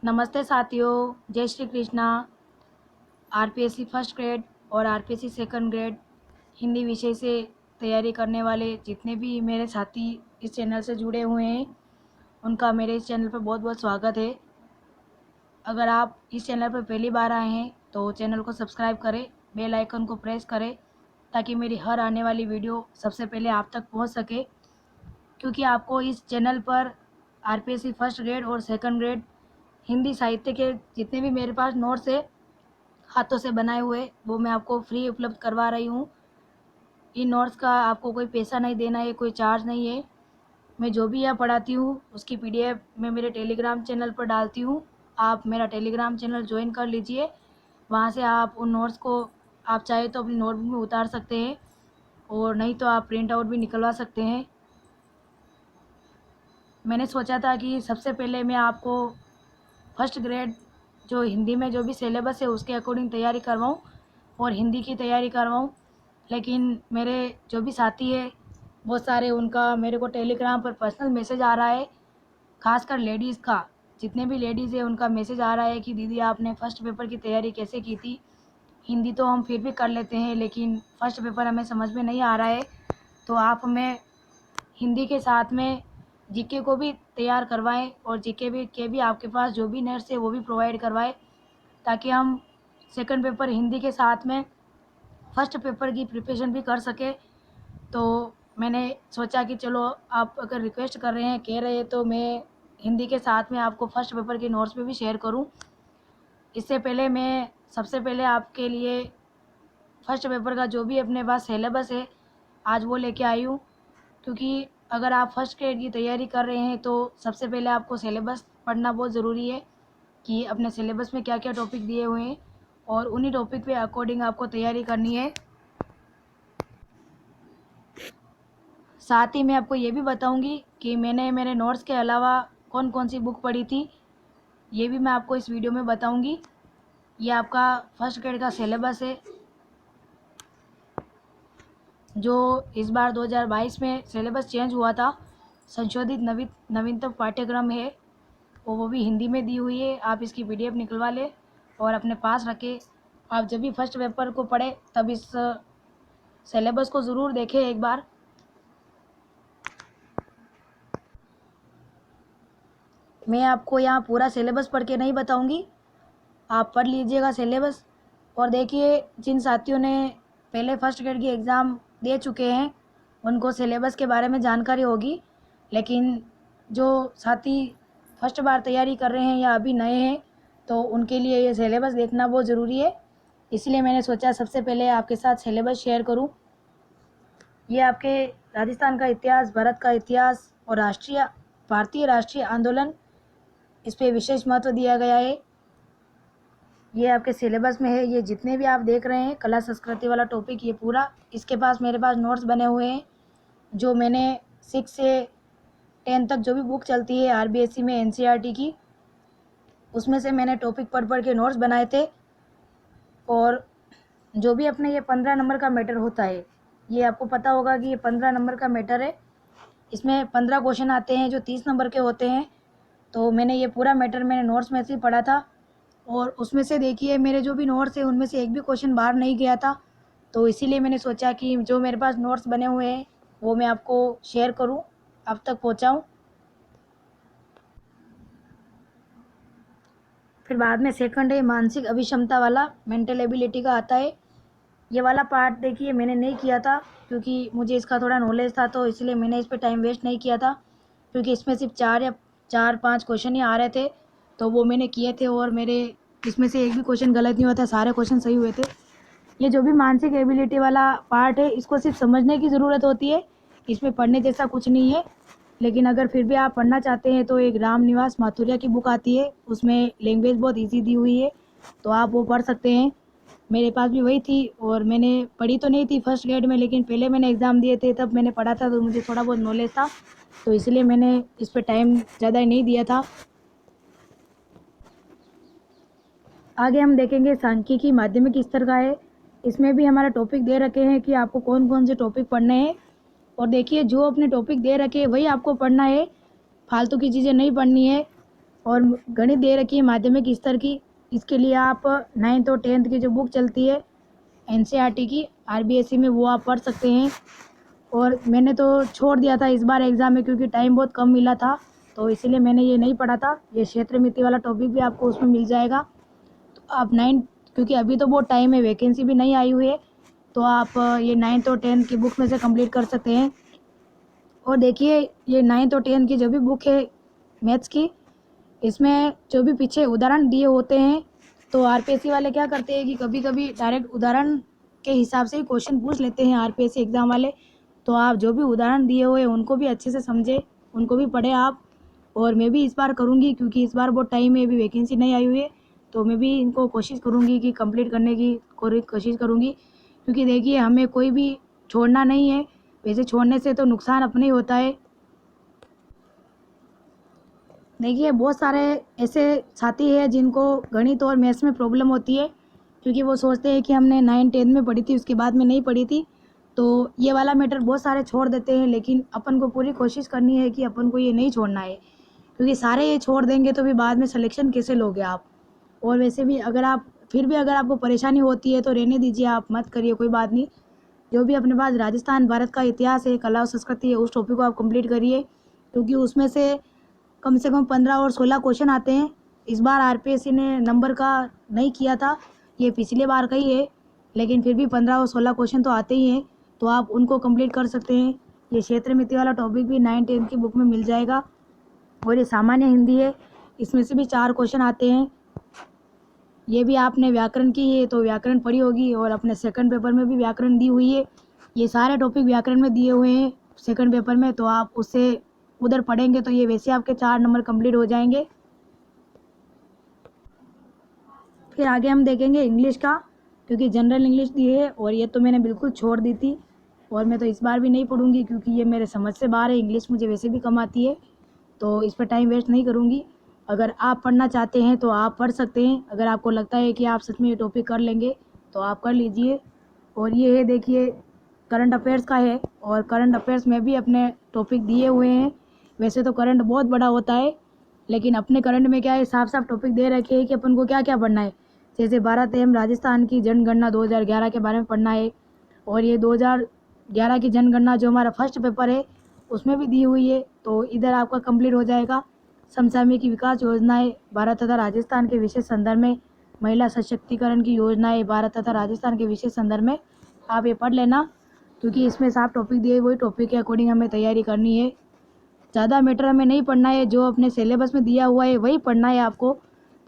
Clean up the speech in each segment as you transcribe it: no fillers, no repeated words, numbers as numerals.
नमस्ते साथियों, जय Shri Krishna. RPSC first grade और आरपीएससी सेकंड ग्रेड हिंदी विषय से तैयारी करने वाले जितने भी मेरे साथी इस चैनल से जुड़े हुए हैं, उनका मेरे इस चैनल पर बहुत बहुत स्वागत है। अगर आप इस चैनल पर पहली बार आए हैं तो चैनल को सब्सक्राइब करें, बेल आइकन को प्रेस करें ताकि मेरी हर आने वाली वीडियो सबसे पहले आप तक पहुंच सके। क्योंकि आपको इस चैनल पर आरपीएससी फर्स्ट ग्रेड और सेकंड ग्रेड हिंदी साहित्य के जितने भी मेरे पास नोट्स है हाथों से बनाए हुए, वो मैं आपको फ्री उपलब्ध करवा रही हूँ। इन नोट्स का आपको कोई पैसा नहीं देना है, कोई चार्ज नहीं है। मैं जो भी यहाँ पढ़ाती हूँ उसकी पीडीएफ मैं मेरे टेलीग्राम चैनल पर डालती हूँ। आप मेरा टेलीग्राम चैनल ज्वाइन कर लीजिए। वहाँ से आप उन नोट्स को आप चाहे तो अपनी नोटबुक में उतार सकते हैं और नहीं तो आप प्रिंट आउट भी निकलवा सकते हैं। मैंने सोचा था कि सबसे पहले मैं आपको फर्स्ट ग्रेड जो हिंदी में जो भी सिलेबस है उसके अकॉर्डिंग तैयारी करवाऊँ और हिंदी की तैयारी करवाऊँ। लेकिन मेरे जो भी साथी है बहुत सारे, उनका मेरे को टेलीग्राम पर पर्सनल मैसेज आ रहा है, खासकर लेडीज़ का। जितने भी लेडीज़ है उनका मैसेज आ रहा है कि दीदी आपने फ़र्स्ट पेपर की तैयारी कैसे की थी। हिंदी तो हम फिर भी कर लेते हैं लेकिन फ़र्स्ट पेपर हमें समझ में नहीं आ रहा है, तो आप हमें हिंदी के साथ में जीके को भी तैयार करवाएं और जीके भी के भी आपके पास जो भी नोट्स है वो भी प्रोवाइड करवाएं ताकि हम सेकंड पेपर हिंदी के साथ में फर्स्ट पेपर की प्रिपरेशन भी कर सके। तो मैंने सोचा कि चलो आप अगर रिक्वेस्ट कर रहे हैं, कह रहे हैं, तो मैं हिंदी के साथ में आपको फर्स्ट पेपर के नोट्स भी शेयर करूं। इससे पहले मैं सबसे पहले आपके लिए फर्स्ट पेपर का जो भी अपने पास सिलेबस है आज वो लेके आई हूँ। क्योंकि अगर आप फर्स्ट ग्रेड की तैयारी कर रहे हैं तो सबसे पहले आपको सिलेबस पढ़ना बहुत ज़रूरी है कि अपने सिलेबस में क्या क्या टॉपिक दिए हुए हैं और उन्हीं टॉपिक पे अकॉर्डिंग आपको तैयारी करनी है। साथ ही मैं आपको ये भी बताऊंगी कि मैंने मेरे नोट्स के अलावा कौन कौन सी बुक पढ़ी थी, ये भी मैं आपको इस वीडियो में बताऊंगी। ये आपका फर्स्ट ग्रेड का सिलेबस है जो इस बार 2022 में सिलेबस चेंज हुआ था। संशोधित नवीनतम पाठ्यक्रम है और वो भी हिंदी में दी हुई है। आप इसकी पीडीएफ निकलवा लें और अपने पास रखें। आप जब भी फर्स्ट पेपर को पढ़ें तब इस सिलेबस को ज़रूर देखें एक बार। मैं आपको यहाँ पूरा सिलेबस पढ़ के नहीं बताऊँगी, आप पढ़ लीजिएगा सिलेबस। और देखिए, जिन साथियों ने पहले फर्स्ट ग्रेड की एग्ज़ाम दे चुके हैं उनको सिलेबस के बारे में जानकारी होगी, लेकिन जो साथी फर्स्ट बार तैयारी कर रहे हैं या अभी नए हैं तो उनके लिए ये सिलेबस देखना बहुत ज़रूरी है। इसलिए मैंने सोचा सबसे पहले आपके साथ सिलेबस शेयर करूं। ये आपके राजस्थान का इतिहास, भारत का इतिहास और भारतीय राष्ट्रीय आंदोलन, इस पे विशेष महत्व दिया गया है। ये आपके सिलेबस में है। ये जितने भी आप देख रहे हैं कला संस्कृति वाला टॉपिक, ये पूरा इसके पास मेरे पास नोट्स बने हुए हैं जो मैंने 6 से 10 तक जो भी बुक चलती है आरबीएससी में एनसीईआरटी की, उसमें से मैंने टॉपिक पढ़ पढ़ के नोट्स बनाए थे। और जो भी अपने ये 15 नंबर का मैटर होता है, ये आपको पता होगा कि ये 15 नंबर का मैटर है। इसमें 15 क्वेश्चन आते हैं जो 30 नंबर के होते हैं। तो मैंने ये पूरा मैटर मैंने नोट्स में से ही पढ़ा था और उसमें से देखिए मेरे जो भी नोट्स हैं उनमें से एक भी क्वेश्चन बाहर नहीं गया था। तो इसीलिए मैंने सोचा कि जो मेरे पास नोट्स बने हुए हैं वो मैं आपको शेयर करूं, आप तक पहुंचाऊं। फिर बाद में सेकंड है मानसिक अभिक्षमता वाला, मेंटल एबिलिटी का आता है। ये वाला पार्ट देखिए मैंने नहीं किया था क्योंकि मुझे इसका थोड़ा नॉलेज था, तो इसलिए मैंने इस पर टाइम वेस्ट नहीं किया था। क्योंकि इसमें सिर्फ 4 या 5 क्वेश्चन ही आ रहे थे तो वो मैंने किए थे और मेरे इसमें से एक भी क्वेश्चन गलत नहीं हुआ था, सारे क्वेश्चन सही हुए थे। ये जो भी मानसिक एबिलिटी वाला पार्ट है इसको सिर्फ समझने की ज़रूरत होती है, इसमें पढ़ने जैसा कुछ नहीं है। लेकिन अगर फिर भी आप पढ़ना चाहते हैं तो एक रामनिवास माथुरिया की बुक आती है, उसमें लैंग्वेज बहुत ईजी दी हुई है, तो आप वो पढ़ सकते हैं। मेरे पास भी वही थी और मैंने पढ़ी तो नहीं थी फर्स्ट ग्रेड में, लेकिन पहले मैंने एग्ज़ाम दिए थे तब मैंने पढ़ा था तो मुझे थोड़ा बहुत नॉलेज था, तो इसलिए मैंने इस पर टाइम ज़्यादा नहीं दिया था। आगे हम देखेंगे सांख्यिकी माध्यमिक स्तर का है। इसमें भी हमारा टॉपिक दे रखे हैं कि आपको कौन कौन से टॉपिक पढ़ने हैं। और देखिए जो अपने टॉपिक दे रखे हैं वही आपको पढ़ना है, फालतू की चीज़ें नहीं पढ़नी है। और गणित दे रखी है माध्यमिक स्तर की। इसके लिए आप 9th और 10th की जो बुक चलती है एनसीईआरटी की आरबीएसई में, वो आप पढ़ सकते हैं। और मैंने तो छोड़ दिया था इस बार एग्ज़ाम में क्योंकि टाइम बहुत कम मिला था, तो इसीलिए मैंने ये नहीं पढ़ा था। ये क्षेत्र मिति वाला टॉपिक भी आपको उसमें मिल जाएगा। तो आप 9, क्योंकि अभी तो बहुत टाइम है, वैकेंसी भी नहीं आई हुई है, तो आप ये 9th और 10th की बुक में से कंप्लीट कर सकते हैं। और देखिए ये 9th और 10th की जो भी बुक है मैथ्स की, इसमें जो भी पीछे उदाहरण दिए होते हैं, तो आरपीएससी वाले क्या करते हैं कि कभी कभी डायरेक्ट उदाहरण के हिसाब से ही क्वेश्चन पूछ लेते हैं आरपीएससी एग्ज़ाम वाले। तो आप जो भी उदाहरण दिए हुए हैं उनको भी अच्छे से समझे, उनको भी पढ़े आप। और मैं भी इस बार करूँगी क्योंकि इस बार बहुत टाइम है, अभी वैकेंसी नहीं आई हुई है, तो मैं भी इनको कोशिश करूँगी कि कंप्लीट करने की कोशिश करूँगी। क्योंकि देखिए हमें कोई भी छोड़ना नहीं है, वैसे छोड़ने से तो नुकसान अपने ही होता है। देखिए बहुत सारे ऐसे साथी हैं जिनको गणित और मैथ्स में प्रॉब्लम होती है, क्योंकि वो सोचते हैं कि हमने 9th 10th में पढ़ी थी, उसके बाद में नहीं पढ़ी थी, तो ये वाला मैटर बहुत सारे छोड़ देते हैं। लेकिन अपन को पूरी कोशिश करनी है कि अपन को ये नहीं छोड़ना है, क्योंकि सारे ये छोड़ देंगे तो भी बाद में सिलेक्शन कैसे लोगे आप। और वैसे भी अगर आप फिर भी अगर आपको परेशानी होती है तो रहने दीजिए, आप मत करिए, कोई बात नहीं। जो भी अपने पास राजस्थान भारत का इतिहास है, कला और संस्कृति है, उस टॉपिक को आप कंप्लीट करिए, क्योंकि उसमें से कम 15 और 16 क्वेश्चन आते हैं। इस बार आरपीएससी ने नंबर का नहीं किया था, ये पिछले बार का ही है, लेकिन फिर भी 15 और 16 क्वेश्चन तो आते ही हैं, तो आप उनको कंप्लीट कर सकते हैं। ये क्षेत्र मिति वाला टॉपिक भी 9th 10th की बुक में मिल जाएगा। और ये सामान्य हिंदी है, इसमें से भी 4 क्वेश्चन आते हैं। ये भी आपने व्याकरण की है तो व्याकरण पढ़ी होगी, और अपने सेकंड पेपर में भी व्याकरण दी हुई है। ये सारे टॉपिक व्याकरण में दिए हुए हैं सेकंड पेपर में, तो आप उससे उधर पढ़ेंगे तो ये वैसे आपके 4 नंबर कंप्लीट हो जाएंगे। फिर आगे हम देखेंगे इंग्लिश का, क्योंकि जनरल इंग्लिश दी है और ये तो मैंने बिल्कुल छोड़ दी थी, और मैं तो इस बार भी नहीं पढ़ूंगी क्योंकि ये मेरे समझ से बाहर है। इंग्लिश मुझे वैसे भी कम आती है, तो इस पर टाइम वेस्ट नहीं करूँगी। अगर आप पढ़ना चाहते हैं तो आप पढ़ सकते हैं, अगर आपको लगता है कि आप सच में ये टॉपिक कर लेंगे तो आप कर लीजिए। और ये है देखिए करंट अफेयर्स का है, और करंट अफेयर्स में भी अपने टॉपिक दिए हुए हैं। वैसे तो करंट बहुत बड़ा होता है, लेकिन अपने करंट में क्या है, साफ साफ टॉपिक दे रखे हैं कि अपन को क्या क्या पढ़ना है। जैसे भारत एवं राजस्थान की जनगणना 2011 के बारे में पढ़ना है, और ये 2011 की जनगणना जो हमारा फर्स्ट पेपर है उसमें भी दी हुई है, तो इधर आपका कंप्लीट हो जाएगा। समसामयिक विकास योजनाएं भारत तथा राजस्थान के विशेष संदर्भ में, महिला सशक्तिकरण की योजनाएं भारत तथा राजस्थान के विशेष संदर्भ में, आप ये पढ़ लेना, क्योंकि इसमें साफ टॉपिक दिए, वही टॉपिक के अकॉर्डिंग हमें तैयारी करनी है। ज़्यादा मैटर हमें नहीं पढ़ना है, जो अपने सिलेबस में दिया हुआ है वही पढ़ना है आपको।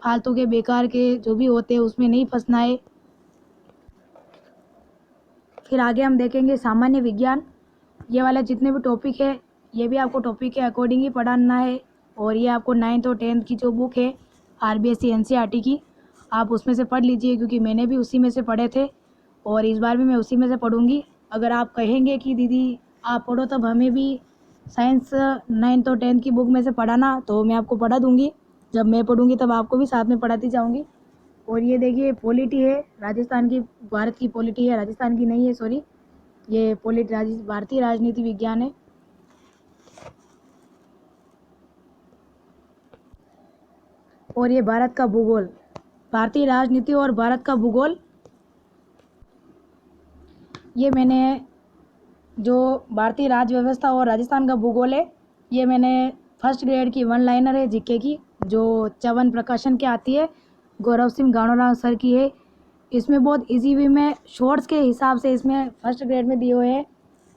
फालतू के बेकार के जो भी होते हैं उसमें नहीं फंसना है। फिर आगे हम देखेंगे सामान्य विज्ञान। ये वाला जितने भी टॉपिक है ये भी आपको टॉपिक के अकॉर्डिंग ही पढ़ाना है, और ये आपको 9th और 10th की जो बुक है आरबीएसई एनसीईआरटी की, आप उसमें से पढ़ लीजिए, क्योंकि मैंने भी उसी में से पढ़े थे और इस बार भी मैं उसी में से पढ़ूंगी। अगर आप कहेंगे कि दीदी आप पढ़ो तब हमें भी साइंस 9th और 10th की बुक में से पढ़ाना, तो मैं आपको पढ़ा दूंगी। जब मैं पढ़ूंगी तब आपको भी साथ में पढ़ाती जाऊंगी। और ये देखिए पॉलिटी है राजस्थान की, भारत की पॉलिटी है, राजस्थान की नहीं है, सॉरी, ये पॉलिटी भारतीय राजनीति विज्ञान है। और ये भारत का भूगोल, भारतीय राजनीति और भारत का भूगोल, ये मैंने जो भारतीय राज्य व्यवस्था और राजस्थान का भूगोल है, ये मैंने फर्स्ट ग्रेड की 1 लाइनर है जीके की, जो चवन प्रकाशन के आती है, गौरव सिंह गाणोराव सर की है। इसमें बहुत इजी वे में शॉर्ट्स के हिसाब से इसमें फर्स्ट ग्रेड में दिए हुए हैं।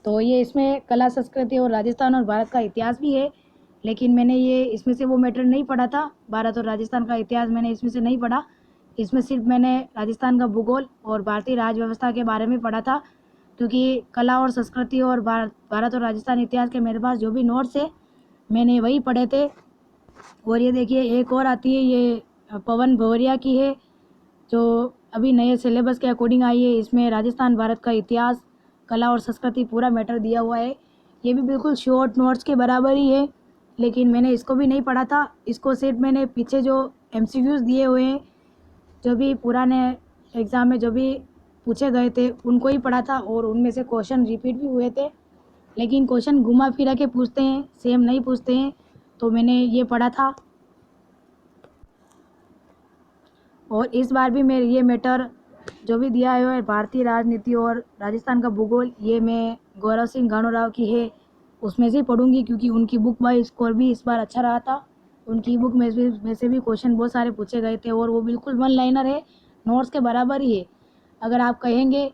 तो ये इसमें कला संस्कृति और राजस्थान और भारत का इतिहास भी है, लेकिन मैंने ये इसमें से वो मैटर नहीं पढ़ा था, भारत और राजस्थान का इतिहास मैंने इसमें से नहीं पढ़ा। इसमें सिर्फ मैंने राजस्थान का भूगोल और भारतीय राज व्यवस्था के बारे में पढ़ा था, क्योंकि कला और संस्कृति और भारत और राजस्थान इतिहास के मेरे पास जो भी नोट्स है मैंने वही पढ़े थे। और ये देखिए एक और आती है, ये पवन भवरिया की है, जो अभी नए सिलेबस के अकॉर्डिंग आई है। इसमें राजस्थान भारत का इतिहास, कला और संस्कृति पूरा मैटर दिया हुआ है। ये भी बिल्कुल शॉर्ट नोट्स के बराबर ही है, लेकिन मैंने इसको भी नहीं पढ़ा था। इसको सिर्फ मैंने पीछे जो एमसीक्यूज़ दिए हुए हैं, जो भी पुराने एग्ज़ाम में जो भी पूछे गए थे उनको ही पढ़ा था, और उनमें से क्वेश्चन रिपीट भी हुए थे, लेकिन क्वेश्चन घुमा फिरा के पूछते हैं, सेम नहीं पूछते हैं, तो मैंने ये पढ़ा था। और इस बार भी मेरे ये मैटर जो भी दिया है भारतीय राजनीति और राजस्थान का भूगोल, ये मैं गौरव सिंह गाणोराव की है उसमें से ही पढ़ूंगी, क्योंकि उनकी बुक वाइज स्कोर भी इस बार अच्छा रहा था। उनकी बुक में से भी क्वेश्चन बहुत सारे पूछे गए थे और वो बिल्कुल वन लाइनर है, नोट्स के बराबर ही है। अगर आप कहेंगे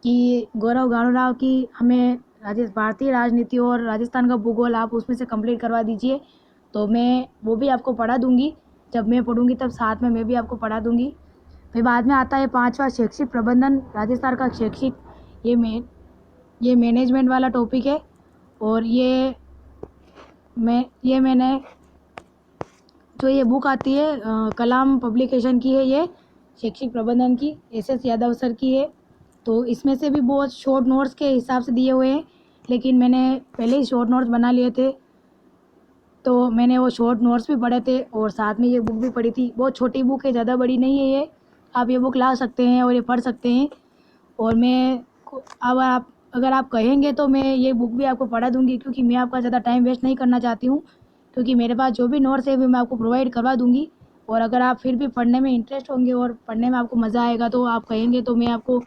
कि गौरव गाणोराव की हमें भारतीय राजनीति और राजस्थान का भूगोल आप उसमें से कंप्लीट करवा दीजिए, तो मैं वो भी आपको पढ़ा दूंगी। जब मैं पढ़ूंगी तब साथ में मैं भी आपको पढ़ा दूंगी। फिर बाद में आता है 5वां शैक्षिक प्रबंधन, राजस्थान का शैक्षिक, ये मैनेजमेंट वाला टॉपिक है। और मैंने जो ये बुक आती है कलाम पब्लिकेशन की है, ये शैक्षिक प्रबंधन की, SS यादव सर की है। तो इसमें से भी बहुत शॉर्ट नोट्स के हिसाब से दिए हुए हैं, लेकिन मैंने पहले ही शॉर्ट नोट्स बना लिए थे, तो मैंने वो शॉर्ट नोट्स भी पढ़े थे और साथ में ये बुक भी पढ़ी थी। बहुत छोटी बुक है, ज़्यादा बड़ी नहीं है ये, आप ये बुक ला सकते हैं और ये पढ़ सकते हैं। और अब आप अगर आप कहेंगे तो मैं ये बुक भी आपको पढ़ा दूंगी, क्योंकि मैं आपका ज़्यादा टाइम वेस्ट नहीं करना चाहती हूँ, क्योंकि मेरे पास जो भी नोट्स है वो मैं आपको प्रोवाइड करवा दूंगी। और अगर आप फिर भी पढ़ने में इंटरेस्ट होंगे और पढ़ने में आपको मज़ा आएगा तो आप कहेंगे तो मैं आपको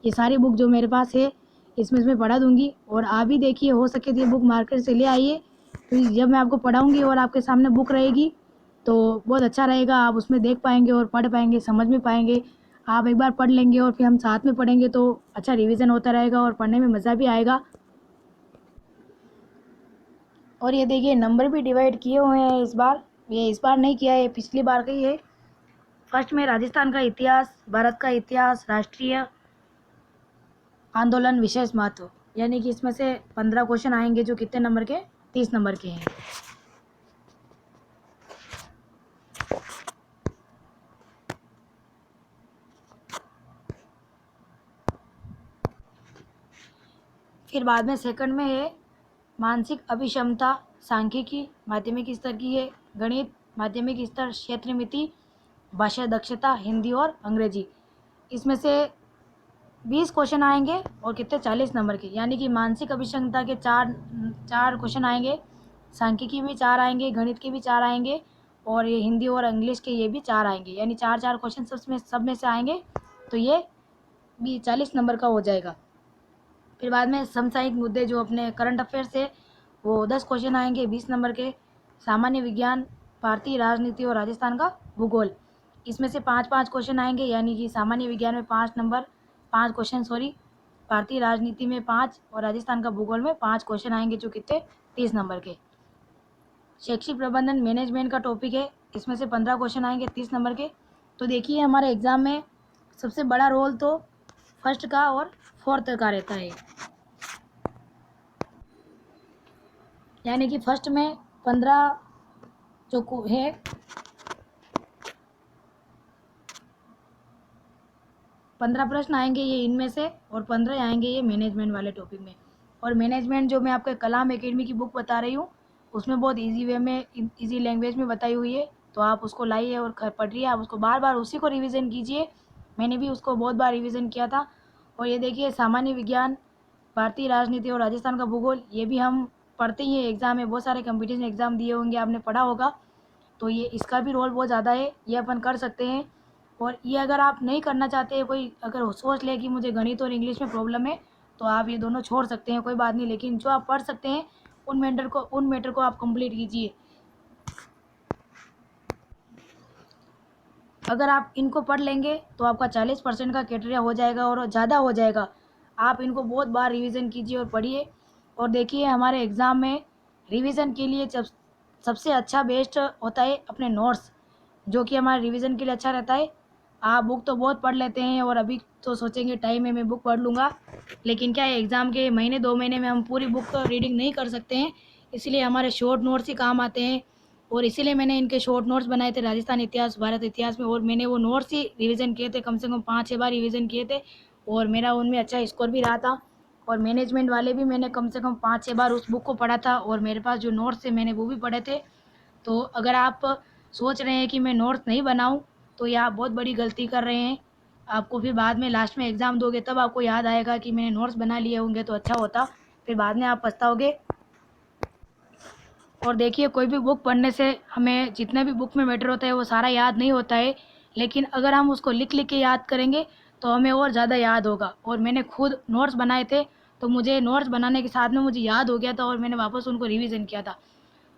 ये सारी बुक जो मेरे पास है इसमें पढ़ा दूंगी। और आप भी देखिए, हो सके तो ये बुक मार्केट से ले आइए, तो जब मैं आपको पढ़ाऊँगी और आपके सामने बुक रहेगी तो बहुत अच्छा रहेगा, आप उसमें देख पाएंगे और पढ़ पाएंगे, समझ में पाएंगे। आप एक बार पढ़ लेंगे और फिर हम साथ में पढ़ेंगे तो अच्छा रिवीजन होता रहेगा और पढ़ने में मज़ा भी आएगा। और ये देखिए नंबर भी डिवाइड किए हुए हैं इस बार, ये इस बार नहीं किया है, पिछली बार का ही है। फर्स्ट में राजस्थान का इतिहास, भारत का इतिहास, राष्ट्रीय आंदोलन, विशेष महत्व, यानी कि इसमें से 15 क्वेश्चन आएंगे जो कितने नंबर के, 30 नंबर के हैं। फिर बाद में सेकंड में है मानसिक अभिक्षमता, सांख्यिकी माध्यमिक स्तर की है, गणित माध्यमिक स्तर, क्षेत्र मिति, भाषा दक्षता, हिंदी और अंग्रेजी। इसमें से 20 क्वेश्चन आएंगे और कितने, 40 नंबर के, यानी कि मानसिक अभिक्षमता के चार क्वेश्चन आएंगे, सांख्यिकी भी 4 आएंगे, गणित के भी 4 आएंगे और ये हिंदी और इंग्लिश के ये भी 4 आएंगे, यानी 4 क्वेश्चन सब में से आएंगे, तो ये भी 40 नंबर का हो जाएगा। फिर बाद में समसामयिक मुद्दे जो अपने करंट अफेयर्स है वो 10 क्वेश्चन आएंगे, 20 नंबर के। सामान्य विज्ञान, भारतीय राजनीति और राजस्थान का भूगोल, इसमें से 5 क्वेश्चन आएंगे, यानी कि सामान्य विज्ञान में 5 क्वेश्चन, भारतीय राजनीति में 5 और राजस्थान का भूगोल में 5 क्वेश्चन आएंगे जो कितने, 30 नंबर के। शैक्षिक प्रबंधन मैनेजमेंट का टॉपिक है, इसमें से 15 क्वेश्चन आएंगे 30 नंबर के। तो देखिए हमारे एग्ज़ाम में सबसे बड़ा रोल तो फर्स्ट का और फोर्थ का रहता है, यानी कि फर्स्ट में 15 जो है 15 प्रश्न आएंगे ये इनमें से, और 15 आएंगे ये मैनेजमेंट वाले टॉपिक में। और मैनेजमेंट जो मैं आपको कलाम एकेडमी की बुक बता रही हूँ उसमें बहुत इजी वे में, इजी लैंग्वेज में बताई हुई है, तो आप उसको लाइए और पढ़िए, आप उसको बार बार उसी को रिवीजन कीजिए। मैंने भी उसको बहुत बार रिवीजन किया था। और ये देखिए सामान्य विज्ञान, भारतीय राजनीति और राजस्थान का भूगोल, ये भी हम पढ़ते ही हैं एग्ज़ाम में, बहुत सारे कंपटीशन एग्ज़ाम दिए होंगे, आपने पढ़ा होगा, तो ये इसका भी रोल बहुत ज़्यादा है, ये अपन कर सकते हैं। और ये अगर आप नहीं करना चाहते, कोई अगर सोच ले कि मुझे गणित और इंग्लिश में प्रॉब्लम है, तो आप ये दोनों छोड़ सकते हैं, कोई बात नहीं, लेकिन जो आप पढ़ सकते हैं उन मैटर को आप कंप्लीट कीजिए। अगर आप इनको पढ़ लेंगे तो आपका 40% का क्राइटेरिया हो जाएगा और ज़्यादा हो जाएगा। आप इनको बहुत बार रिवीजन कीजिए और पढ़िए। और देखिए हमारे एग्ज़ाम में रिवीजन के लिए सबसे अच्छा बेस्ट होता है अपने नोट्स, जो कि हमारे रिवीजन के लिए अच्छा रहता है। आप बुक तो बहुत पढ़ लेते हैं और अभी तो सोचेंगे टाइम है मैं बुक पढ़ लूँगा, लेकिन क्या है एग्ज़ाम के महीने 2 महीने में हम पूरी बुक रीडिंग नहीं कर सकते हैं, इसलिए हमारे शॉर्ट नोट्स ही काम आते हैं। और इसीलिए मैंने इनके शॉर्ट नोट्स बनाए थे राजस्थान इतिहास, भारत इतिहास में, और मैंने वो नोट्स ही रिवीजन किए थे, कम से कम 5-6 बार रिवीजन किए थे और मेरा उनमें अच्छा स्कोर भी रहा था। और मैनेजमेंट वाले भी मैंने कम से कम 5-6 बार उस बुक को पढ़ा था और मेरे पास जो नोट्स थे मैंने वो भी पढ़े थे। तो अगर आप सोच रहे हैं कि मैं नोट्स नहीं बनाऊं तो ये आप बहुत बड़ी गलती कर रहे हैं। आपको फिर बाद में लास्ट में एग्ज़ाम दोगे तब आपको याद आएगा कि मैंने नोट्स बना लिए होंगे तो अच्छा होता, फिर बाद में आप पछताओगे। और देखिए कोई भी बुक पढ़ने से हमें जितने भी बुक में मैटर होता है वो सारा याद नहीं होता है, लेकिन अगर हम उसको लिख लिख के याद करेंगे तो हमें और ज़्यादा याद होगा। और मैंने खुद नोट्स बनाए थे, तो मुझे नोट्स बनाने के साथ में मुझे याद हो गया था और मैंने वापस उनको रिवीजन किया था।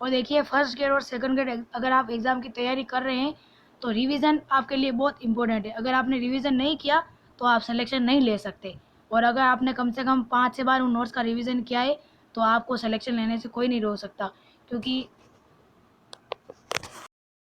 और देखिए, फर्स्ट ग्रेड और सेकंड ग्रेड अगर आप एग्ज़ाम की तैयारी कर रहे हैं तो रिवीजन आपके लिए बहुत इंपॉर्टेंट है। अगर आपने रिवीजन नहीं किया तो आप सिलेक्शन नहीं ले सकते। और अगर आपने कम से कम 5 से बार उन नोट्स का रिवीजन किया है तो आपको सिलेक्शन लेने से कोई नहीं रोक सकता, क्योंकि